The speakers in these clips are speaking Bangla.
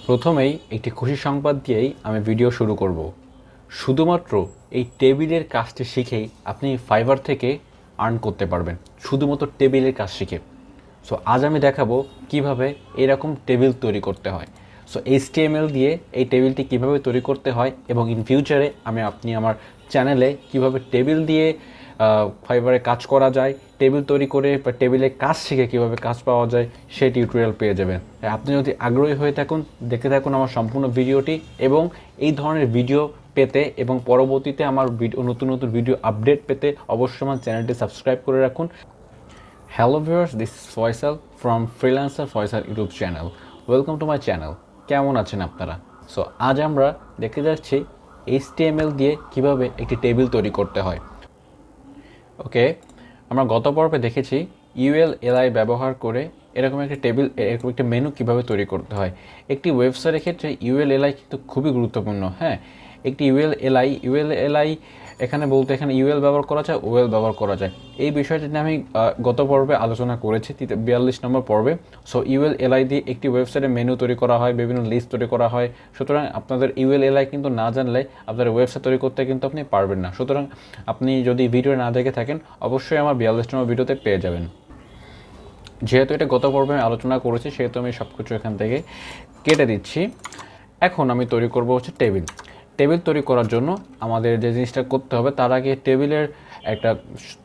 প্রথমেই একটি খুশি সংবাদ দিয়েই আমি ভিডিও শুরু করব। শুধুমাত্র এই টেবিলের কাজটি শিখেই আপনি ফাইবার থেকে আর্ন করতে পারবেন, শুধুমাত্র টেবিলের কাজ শিখে। সো আজ আমি দেখাবো কিভাবে এরকম টেবিল তৈরি করতে হয়। সো HTML দিয়ে এই টেবিলটি কিভাবে তৈরি করতে হয় এবং ইন ফিউচারে আপনি আমার চ্যানেলে কিভাবে টেবিল দিয়ে ফাইবারে কাজ করা যায়, টেবিল তৈরি করে বা টেবিলে কাজ শিখে কীভাবে কাজ পাওয়া যায় সেই টিউটোরিয়াল পেয়ে যাবেন। আপনি যদি আগ্রহী হয়ে থাকুন, দেখে থাকুন আমার সম্পূর্ণ ভিডিওটি এবং এই ধরনের ভিডিও পেতে এবং পরবর্তীতে আমার নতুন নতুন ভিডিও আপডেট পেতে অবশ্যই আমার চ্যানেলটি সাবস্ক্রাইব করে রাখুন। Hello viewers, this is Foysal from Freelancer foysal YouTube channel. Welcome to my channel. কেমন আছেন আপনারা? সো আজ আমরা দেখতে যাচ্ছি HTML দিয়ে কিভাবে একটি টেবিল তৈরি করতে হয়। ওকে, আমরা গত পর্বে দেখেছি ULLI ব্যবহার করে এরকম একটা টেবিল, এরকম একটা মেনু কিভাবে তৈরি করতে হয়। একটি ওয়েবসাইটের ক্ষেত্রে ULLI কিন্তু খুবই গুরুত্বপূর্ণ। হ্যাঁ, একটি ULLI এখানে বলতে এখানে UL ব্যবহার করা যায়, OL ব্যবহার করা যায়। এই বিষয়টি নিয়ে আমি গত পর্বে আলোচনা করেছি 42 নম্বর পর্বে। সো ULLI দিয়ে একটি ওয়েবসাইটে মেনু তৈরি করা হয়, বিভিন্ন লিস্ট তৈরি করা হয়। সুতরাং আপনাদের ULLI কিন্তু না জানলে আপনাদের ওয়েবসাইট তৈরি করতে কিন্তু আপনি পারবেন না। সুতরাং আপনি যদি ভিডিও না দেখে থাকেন অবশ্যই আমার 42 নম্বর ভিডিওতে পেয়ে যাবেন। যেহেতু এটা গত পর্বে আমি আলোচনা করেছি সেহেতু আমি সব কিছু এখান থেকে কেটে দিচ্ছি। এখন আমি তৈরি করব হচ্ছে টেবিল তৈরি করার জন্য আমাদের যে জিনিসটা করতে হবে তার আগে টেবিলের একটা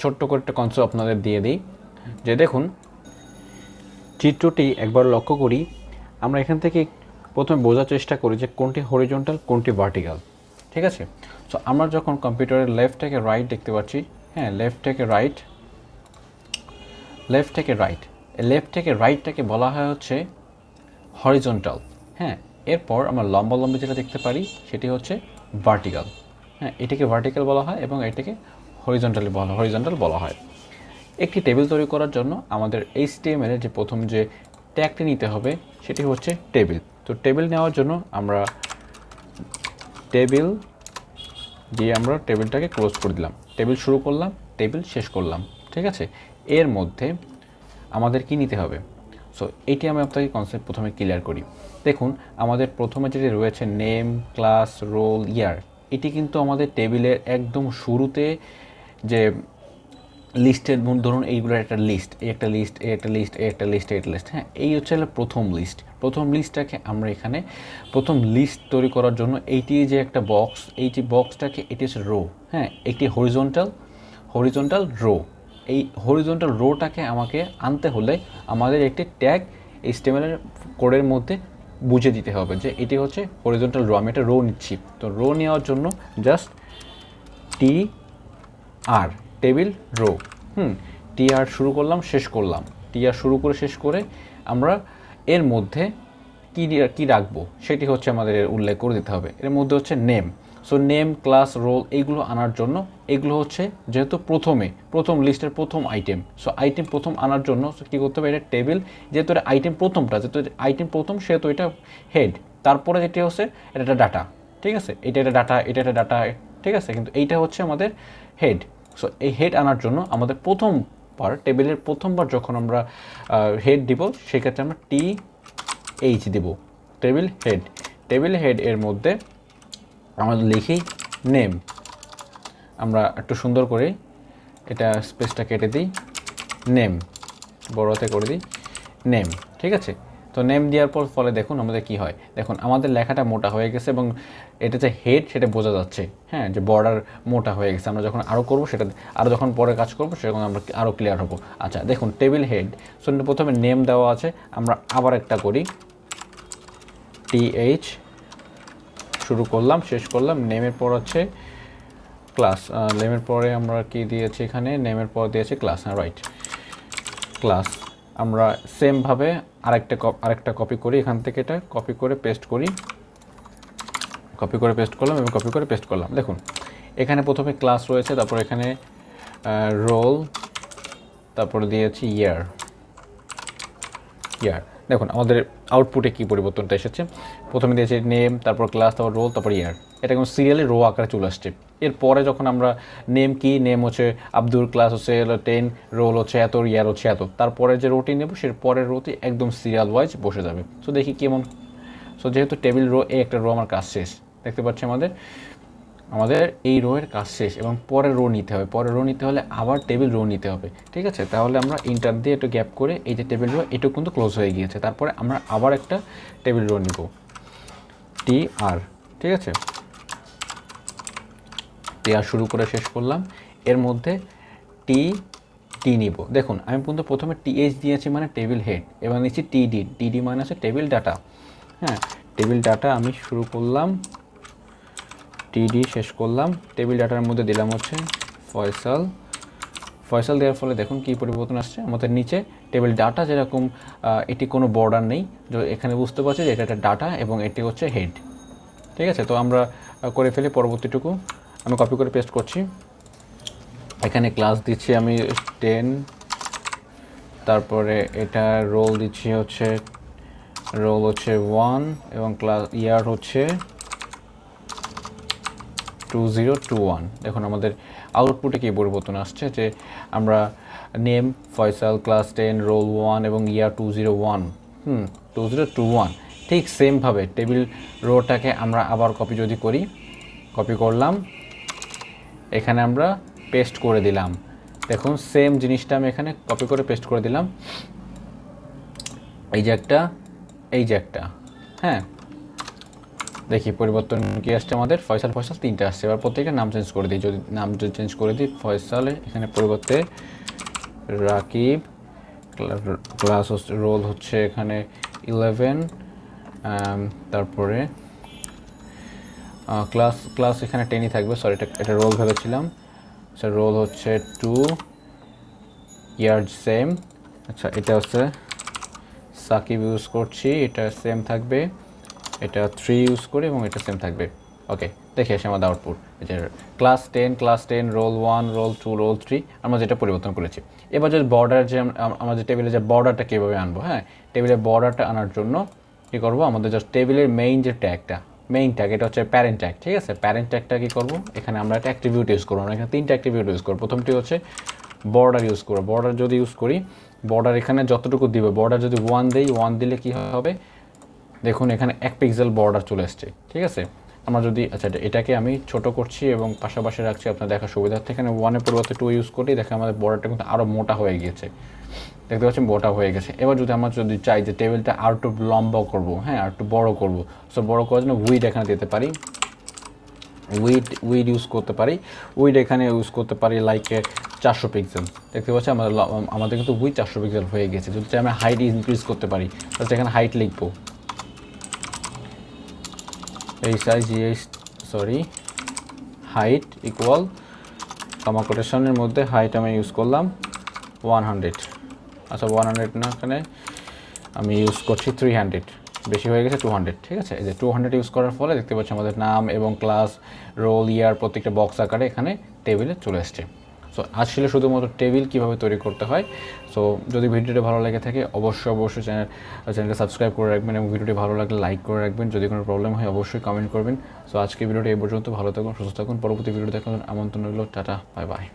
ছোট্ট করে একটা কনসেপ্ট আপনাদের দিয়ে দিই। যে দেখুন, চিত্রটি একবার লক্ষ্য করি, আমরা এখান থেকে প্রথমে বোঝার চেষ্টা করি যে কোনটি হরিজন্টাল কোনটি ভার্টিক্যাল। ঠিক আছে, সো আমরা যখন কম্পিউটারের লেফট থেকে রাইট দেখতে পাচ্ছি, হ্যাঁ লেফট থেকে রাইটটাকে বলা হয় হচ্ছে হরিজন্টাল। হ্যাঁ, এরপর আমরা লম্বালম্বি যেটা দেখতে পারি সেটি হচ্ছে ভার্টিক্যাল। হ্যাঁ, এটাকে ভার্টিক্যাল বলা হয় এবং এটাকে হরিজন্টাল বলা হয়। একটি টেবিল তৈরি করার জন্য আমাদের HTML এর যে প্রথম যে ট্যাগটি নিতে হবে সেটি হচ্ছে টেবিল। তো টেবিল নেওয়ার জন্য আমরা টেবিল দিয়ে আমরা টেবিলটাকে ক্লোজ করে দিলাম, টেবিল শুরু করলাম, টেবিল শেষ করলাম। ঠিক আছে, এর মধ্যে আমাদের কি নিতে হবে? সো এটি আমি আপনাকে কনসেপ্ট প্রথমে ক্লিয়ার করি। দেখুন, আমাদের প্রথমে যেটি রয়েছে নেম, ক্লাস, রোল, ইয়ার, এটি কিন্তু আমাদের টেবিলের একদম শুরুতে যে লিস্টের, ধরুন এইগুলোর একটা লিস্ট, একটা লিস্ট। হ্যাঁ, এই হচ্ছে প্রথম লিস্টটাকে আমরা এখানে প্রথম লিস্ট তৈরি করার জন্য এইটি যে একটা বক্স, এই যে বক্সটাকে এটি হচ্ছে রো। হ্যাঁ, একটি হরিজন্টাল রো। এই হরিজন্টাল রোটাকে আমাকে আনতে হলে আমাদের একটি ট্যাগ HTML এর কোডের মধ্যে বুঝে দিতে হবে যে এটি হচ্ছে হরিজন্টাল রো। আমি একটা রো নিচ্ছি, তো রো নেওয়ার জন্য just TR, table row. TR শুরু করলাম, শেষ করলাম। TR শুরু করে শেষ করে আমরা এর মধ্যে কি রাখবো সেটি হচ্ছে আমাদের উল্লেখ করে দিতে হবে। এর মধ্যে হচ্ছে name. So name, class, roll এইগুলো আনার জন্য এগুলো হচ্ছে যেহেতু প্রথম লিস্টের প্রথম আইটেম, সো আইটেম প্রথম আনার জন্য কী করতে হবে? এটা টেবিল, যেহেতু এটা আইটেম প্রথমটা, যেহেতু আইটেম প্রথম সেহেতু এটা হেড। তারপরে যেটি হচ্ছে এটা একটা ডাটা। ঠিক আছে, এটা একটা ডাটা। ঠিক আছে, কিন্তু এইটা হচ্ছে আমাদের হেড। সো এই হেড আনার জন্য আমাদের টেবিলের প্রথমবার যখন আমরা হেড দিব সেক্ষেত্রে আমরা TH দেব, টেবিল হেড। এর মধ্যে আমরা লিখি নেম। আমরা একটু সুন্দর করে এটা স্পেসটা কেটে দিই, নেম বড়তে করে দিই, নেম। ঠিক আছে, তো নেম দেওয়ার পর ফলে দেখুন আমাদের কি হয়। দেখুন আমাদের লেখাটা মোটা হয়ে গেছে এবং এটা যে হেড সেটা বোঝা যাচ্ছে। হ্যাঁ, যে বর্ডার মোটা হয়ে গেছে। আমরা যখন আরও করবো সেটা আরও যখন পরে কাজ করবো সেরকম আমরা আরও ক্লিয়ার হবো। আচ্ছা দেখুন, টেবিল হেড, সো প্রথমে নেম দেওয়া আছে, আমরা আবার একটা করি, TH শুরু করলাম, শেষ করলাম। নেমের পর হচ্ছে ক্লাস, নেমের পরে আমরা কি দিয়েছি এখানে? নেমের পর দিয়েছি ক্লাস। হ্যাঁ রাইট, ক্লাস। আমরা সেমভাবে আরেকটা কপি করি, এখান থেকে এটা কপি করে পেস্ট করলাম এবং কপি করে পেস্ট করলাম। দেখুন এখানে প্রথমে ক্লাস রয়েছে, তারপর এখানে রোল, তারপরে দিয়েছি ইয়ার। দেখুন আমাদের আউটপুটে কি পরিবর্তনটা এসেছে। প্রথমে দিয়েছি নেম, তারপর ক্লাস, তারপর রোল, তারপর ইয়ার। এটা কোনো সিরিয়ালি রো আকারে চলে আসছে। এরপরে যখন আমরা নেম হচ্ছে আব্দুল, ক্লাস হচ্ছে 10, রোল হচ্ছে এত, ইয়ার হচ্ছে এত, তারপরে যে রোটি নেব সে পরের রোটি একদম সিরিয়াল ওয়াইজ বসে যাবে। সো দেখি কেমন। সো যেহেতু টেবিল রো এই একটা রো আমার কাজ শেষ, দেখতে পাচ্ছি আমাদের এই রো এর কাজ শেষ এবং পরের রো নিতে হবে। পরের রো নিতে হলে আবার টেবিল রো নিতে হবে, ঠিক আছে। তাহলে আমরা ইন্টার দিয়ে একটু গ্যাপ করে এই যে টেবিল রো এটাও কিন্তু ক্লোজ হয়ে গিয়েছে। তারপরে আমরা আবার একটা টেবিল রো নিব টি আর, ঠিক আছে। টি আর শুরু করে শেষ করলাম, এর মধ্যে টি নিব। দেখুন আমি কিন্তু প্রথমে টিএইচ দিয়েছি মানে টেবিল হেড, এবার নিচ্ছি টিডি মানে হচ্ছে টেবিল ডাটা। হ্যাঁ, টেবিল ডাটা আমি শুরু করলাম, টিডি শেষ করলাম। টেবিল ডাটার মধ্যে দিলাম হচ্ছে ফয়সাল দেওয়ার ফলে দেখুন কি পরিবর্তন আসছে আমাদের নিচে টেবিল ডাটা যেরকম এটি কোনো বর্ডার নেই, এখানে বুঝতে পারছি যে এটা একটা ডাটা এবং এটি হচ্ছে হেড, ঠিক আছে। তো আমরা করে ফেলি পরবর্তীটুকু, আমি কপি করে পেস্ট করছি। এখানে ক্লাস দিচ্ছি আমি 10, তারপরে এটা রোল দিচ্ছি হচ্ছে 1 এবং ক্লাস ইয়ার হচ্ছে 2021। দেখুন আমাদের আউটপুটে কি পরিবর্তন আসছে যে আমরা নেম ফয়সাল, ক্লাস 10, রোল 1 এবং ইয়ার 2021 ঠিক সেমভাবে টেবিল রোটাকে আমরা আবার কপি যদি করি, কপি করলাম, এখানে আমরা পেস্ট করে দিলাম। দেখুন সেম জিনিসটা আমি এখানে কপি করে পেস্ট করে দিলাম, এই যে একটা, হ্যাঁ দেখি পরিবর্তন কি আসছে আমাদের। ফয়সাল 3টা আসছে। এবার প্রত্যেকটা নাম চেঞ্জ করে দিই, যদি নাম চেঞ্জ করে দিই ফয়সালে, এখানে পরিবর্তে রাকিব, ক্লাস রোল হচ্ছে এখানে 11, তারপরে ক্লাস এখানে 10ই থাকবে, সরি এটা রোল ভেবেছিলাম। আচ্ছা রোল হচ্ছে 2, ইয়ার সেম। আচ্ছা এটা হচ্ছে সাকিব ইউজ করছি, এটা সেম থাকবে। এটা 3 ইউজ করি এবং এটা সেম থাকবে। ওকে, দেখে আসি আমাদের আউটপুট, যে ক্লাস 10, রোল 1, রোল 2, রোল 3 আমরা যেটা পরিবর্তন করেছি। এবার যদি বর্ডার, যে আমাদের টেবিলে যে বর্ডারটা কীভাবে আনবো, হ্যাঁ টেবিলের বর্ডারটা আনার জন্য কী করবো, আমাদের জাস্ট টেবিলের মেইন যে ট্যাগটা, মেইন ট্যাগ এটা হচ্ছে প্যারেন্ট ট্যাগ, ঠিক আছে। প্যারেন্ট ট্যাগটা কী করবো, এখানে আমরা একটা অ্যাট্রিবিউট ইউজ করবো। আমরা এখানে 3টা অ্যাট্রিবিউট ইউজ করবো। প্রথমটি হচ্ছে বর্ডার ইউজ করবো। বর্ডার যদি ইউজ করি, বর্ডার এখানে যতটুকু দিবে, বর্ডার যদি 1 দিই, 1 দিলে কী হবে, দেখুন এখানে 1 পিক্সেল বর্ডার চলে আসছে, ঠিক আছে। আমরা যদি আচ্ছা এটাকে আমি ছোট করছি এবং পাশাপাশি রাখছি আপনার দেখার সুবিধার্থে। এখানে 1-এর পরিবর্তে 2 ইউজ করি, দেখে আমাদের বর্ডারটা কিন্তু আরও মোটা হয়ে গিয়েছে, দেখতে পাচ্ছেন মোটা হয়ে গেছে। এবার যদি আমরা চাই যে টেবিলটা আর একটু লম্বা করবো, হ্যাঁ আর একটু বড় করবো, সো বড় করার জন্য উইড এখানে দিতে পারি, উইড ইউজ করতে পারি। উইড এখানে ইউজ করতে পারি লাইক 400 পিক্সেল, দেখতে পাচ্ছি আমাদের কিন্তু উইড 400 পিক্সেল হয়ে গেছে। যদি চাই আমরা হাইট ইনক্রিজ করতে পারি, তাহলে এখানে হাইট লিখবো হাইট ইকুয়াল কমা কোটেশনের মধ্যে হাইট আমি ইউজ করলাম 100। আচ্ছা 100 না, এখানে আমি ইউজ করছি 300, বেশি হয়ে গেছে 200, ঠিক আছে। এই যে 200 ইউজ করার ফলে দেখতে পাচ্ছি আমাদের নাম এবং ক্লাস, রোল, ইয়ার প্রত্যেকটা বক্স আকারে এখানে টেবিলে চলে আসছে। সো আজ ছিল শুধুমাত্র টেবিল কীভাবে তৈরি করতে হয়। সো যদি ভিডিওটি ভালো লেগে থাকে অবশ্যই চ্যানেলটা সাবস্ক্রাইব করে রাখবেন এবং ভিডিওটি ভালো লাগলে লাইক করে রাখবেন। যদি কোনো প্রবলেম হয় অবশ্যই কমেন্ট করবেন। সো আজকে ভিডিওটি এই পর্যন্ত, ভালো থাকুন, সুস্থ থাকুন। পরবর্তী ভিডিও দেখার আমন্ত্রণ রইল। Tata, bye bye.